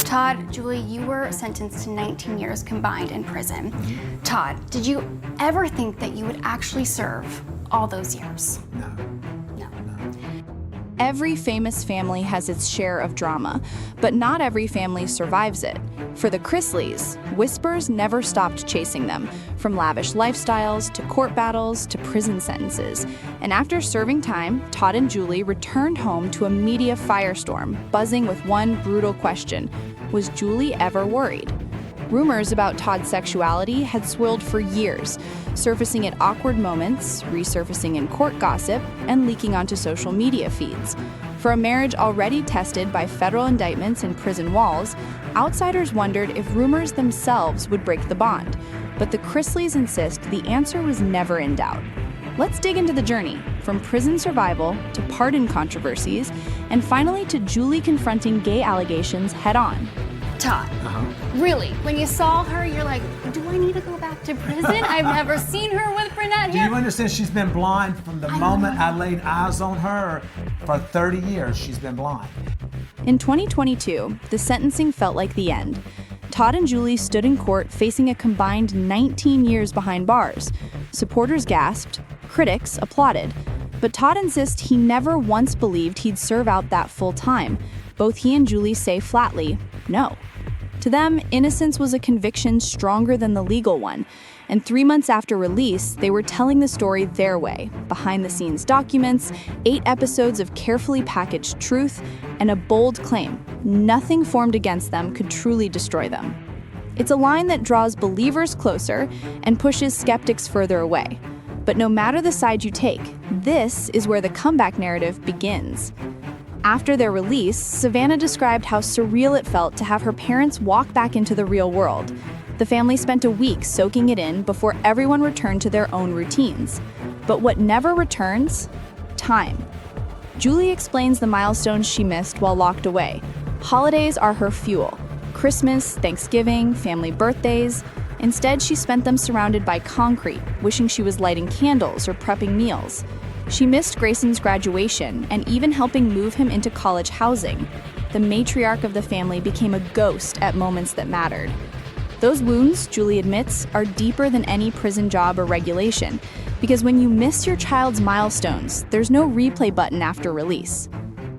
Todd, Julie, you were sentenced to 19 years combined in prison. Todd, did you ever think that you would actually serve all those years? No. Every famous family has its share of drama, but not every family survives it. For the Chrisleys, whispers never stopped chasing them, from lavish lifestyles to court battles to prison sentences. And after serving time, Todd and Julie returned home to a media firestorm, buzzing with one brutal question: was Julie ever worried? Rumors about Todd's sexuality had swirled for years, surfacing at awkward moments, resurfacing in court gossip, and leaking onto social media feeds. For a marriage already tested by federal indictments and prison walls, outsiders wondered if rumors themselves would break the bond. But the Chrisleys insist the answer was never in doubt. Let's dig into the journey, from prison survival to pardon controversies, and finally to Julie confronting gay allegations head-on. Todd, really, when you saw her, you're like, do I need to go back to prison? I've never seen her with brunette Do hair. you understand she's been blind from the moment I laid eyes on her? For 30 years, she's been blind. In 2022, the sentencing felt like the end. Todd and Julie stood in court facing a combined 19 years behind bars. Supporters gasped, critics applauded. But Todd insists he never once believed he'd serve out that full time. Both he and Julie say flatly, no. To them, innocence was a conviction stronger than the legal one. And 3 months after release, they were telling the story their way. Behind-the-scenes documents, 8 episodes of carefully packaged truth, and a bold claim: nothing formed against them could truly destroy them. It's a line that draws believers closer and pushes skeptics further away. But no matter the side you take, this is where the comeback narrative begins. After their release, Savannah described how surreal it felt to have her parents walk back into the real world. The family spent a week soaking it in before everyone returned to their own routines. But what never returns? Time. Julie explains the milestones she missed while locked away. Holidays are her fuel. Christmas, Thanksgiving, family birthdays. Instead, she spent them surrounded by concrete, wishing she was lighting candles or prepping meals. She missed Grayson's graduation and even helping move him into college housing. The matriarch of the family became a ghost at moments that mattered. Those wounds, Julie admits, are deeper than any prison job or regulation, because when you miss your child's milestones, there's no replay button after release.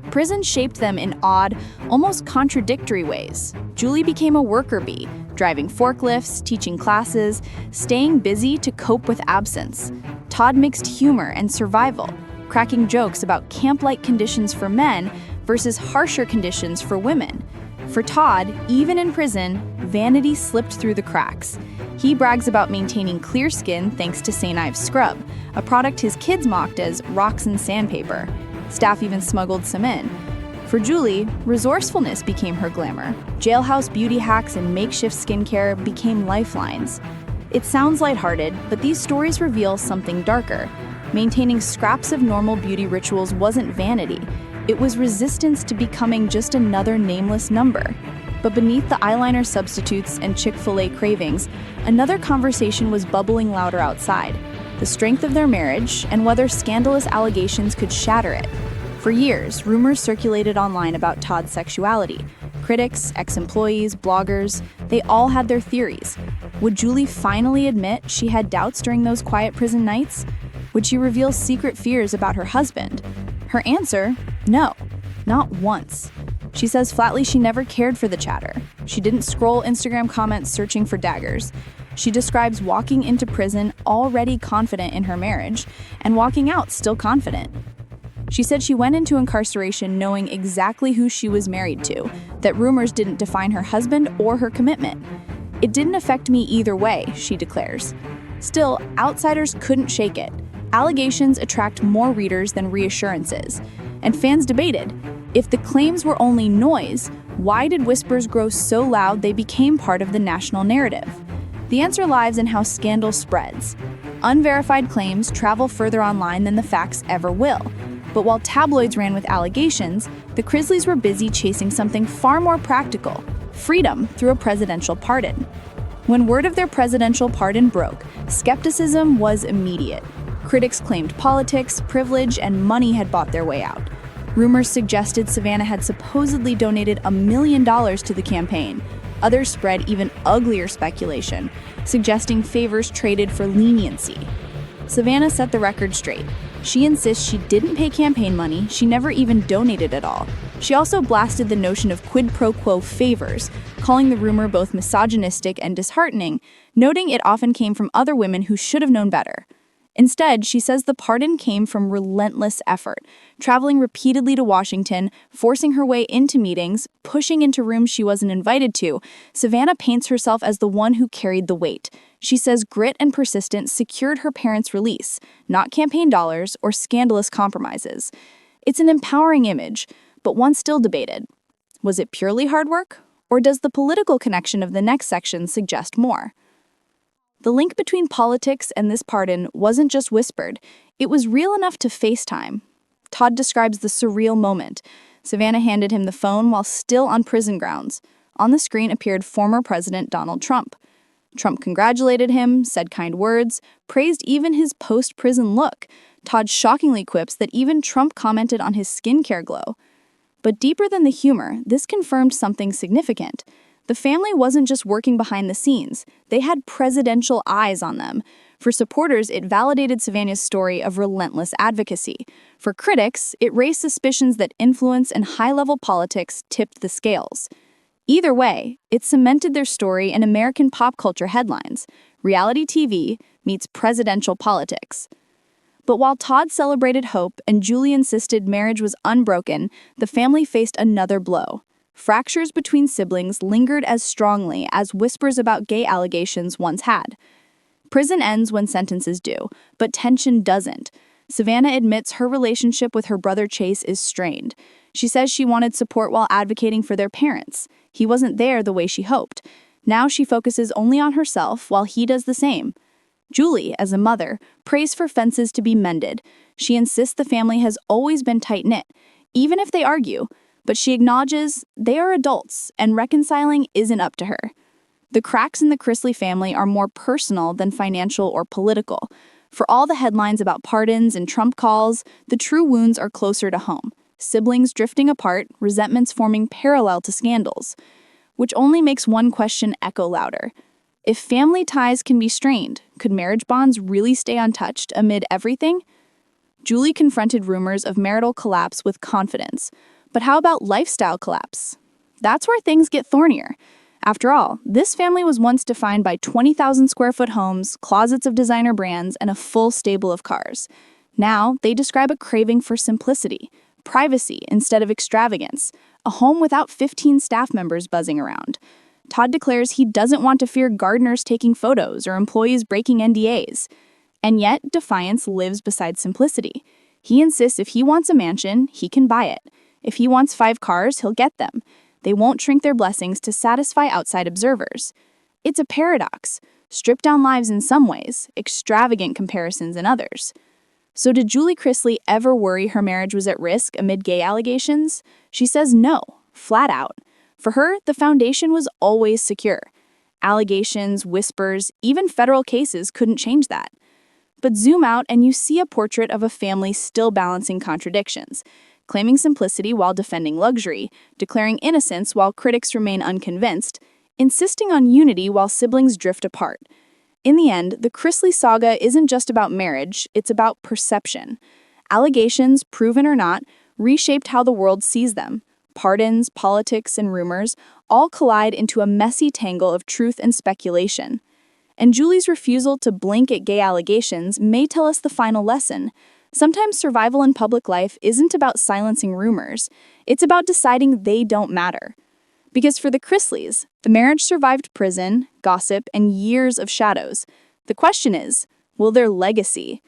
Prison shaped them in odd, almost contradictory ways. Julie became a worker bee, driving forklifts, teaching classes, staying busy to cope with absence. Todd mixed humor and survival, cracking jokes about camp-like conditions for men versus harsher conditions for women. For Todd, even in prison, vanity slipped through the cracks. He brags about maintaining clear skin thanks to St. Ives scrub, a product his kids mocked as rocks and sandpaper. Staff even smuggled some in. For Julie, resourcefulness became her glamour. Jailhouse beauty hacks and makeshift skincare became lifelines. It sounds lighthearted, but these stories reveal something darker. Maintaining scraps of normal beauty rituals wasn't vanity. It was resistance to becoming just another nameless number. But beneath the eyeliner substitutes and Chick-fil-A cravings, another conversation was bubbling louder outside: the strength of their marriage and whether scandalous allegations could shatter it. For years, rumors circulated online about Todd's sexuality. Critics, ex-employees, bloggers, they all had their theories. Would Julie finally admit she had doubts during those quiet prison nights? Would she reveal secret fears about her husband? Her answer: no, not once. She says flatly she never cared for the chatter. She didn't scroll Instagram comments searching for daggers. She describes walking into prison already confident in her marriage and walking out still confident. She said she went into incarceration knowing exactly who she was married to, that rumors didn't define her husband or her commitment. It didn't affect me either way, she declares. Still, outsiders couldn't shake it. Allegations attract more readers than reassurances. And fans debated, if the claims were only noise, why did whispers grow so loud they became part of the national narrative? The answer lies in how scandal spreads. Unverified claims travel further online than the facts ever will. But while tabloids ran with allegations, the Chrisleys were busy chasing something far more practical: freedom through a presidential pardon. When word of their presidential pardon broke, skepticism was immediate. Critics claimed politics, privilege, and money had bought their way out. Rumors suggested Savannah had supposedly donated $1 million to the campaign. Others spread even uglier speculation, suggesting favors traded for leniency. Savannah set the record straight. She insists she didn't pay campaign money, she never even donated at all. She also blasted the notion of quid pro quo favors, calling the rumor both misogynistic and disheartening, noting it often came from other women who should have known better. Instead, she says the pardon came from relentless effort, traveling repeatedly to Washington, forcing her way into meetings, pushing into rooms she wasn't invited to. Savannah paints herself as the one who carried the weight. She says grit and persistence secured her parents' release, not campaign dollars or scandalous compromises. It's an empowering image, but one still debated. Was it purely hard work, or does the political connection of the next section suggest more? The link between politics and this pardon wasn't just whispered, it was real enough to FaceTime. Todd describes the surreal moment. Savannah handed him the phone while still on prison grounds. On the screen appeared former President Donald Trump. Trump congratulated him, said kind words, praised even his post-prison look. Todd shockingly quips that even Trump commented on his skincare glow. But deeper than the humor, this confirmed something significant. The family wasn't just working behind the scenes, they had presidential eyes on them. For supporters, it validated Savannah's story of relentless advocacy. For critics, it raised suspicions that influence and high-level politics tipped the scales. Either way, it cemented their story in American pop culture headlines. Reality TV meets presidential politics. But while Todd celebrated hope and Julie insisted marriage was unbroken, the family faced another blow. Fractures between siblings lingered as strongly as whispers about gay allegations once had. Prison ends when sentences do, but tension doesn't. Savannah admits her relationship with her brother Chase is strained. She says she wanted support while advocating for their parents. He wasn't there the way she hoped. Now she focuses only on herself while he does the same. Julie, as a mother, prays for fences to be mended. She insists the family has always been tight-knit, even if they argue, but she acknowledges they are adults and reconciling isn't up to her. The cracks in the Chrisley family are more personal than financial or political. For all the headlines about pardons and Trump calls, the true wounds are closer to home. Siblings drifting apart, resentments forming parallel to scandals. Which only makes one question echo louder. If family ties can be strained, could marriage bonds really stay untouched amid everything? Julie confronted rumors of marital collapse with confidence. But how about lifestyle collapse? That's where things get thornier. After all, this family was once defined by 20,000 square foot homes, closets of designer brands, and a full stable of cars. Now, they describe a craving for simplicity, privacy instead of extravagance, a home without 15 staff members buzzing around. Todd declares he doesn't want to fear gardeners taking photos or employees breaking NDAs. And yet, defiance lives beside simplicity. He insists if he wants a mansion, he can buy it. If he wants 5 cars, he'll get them. They won't shrink their blessings to satisfy outside observers. It's a paradox. Stripped-down lives in some ways, extravagant comparisons in others. So did Julie Chrisley ever worry her marriage was at risk amid gay allegations? She says no, flat out. For her, the foundation was always secure. Allegations, whispers, even federal cases couldn't change that. But zoom out and you see a portrait of a family still balancing contradictions. Claiming simplicity while defending luxury, declaring innocence while critics remain unconvinced, insisting on unity while siblings drift apart. In the end, the Chrisley saga isn't just about marriage, it's about perception. Allegations, proven or not, reshaped how the world sees them. Pardons, politics, and rumors all collide into a messy tangle of truth and speculation. And Julie's refusal to blink at gay allegations may tell us the final lesson. Sometimes survival in public life isn't about silencing rumors. It's about deciding they don't matter. Because for the Chrisleys, the marriage survived prison, gossip, and years of shadows. The question is, will their legacy,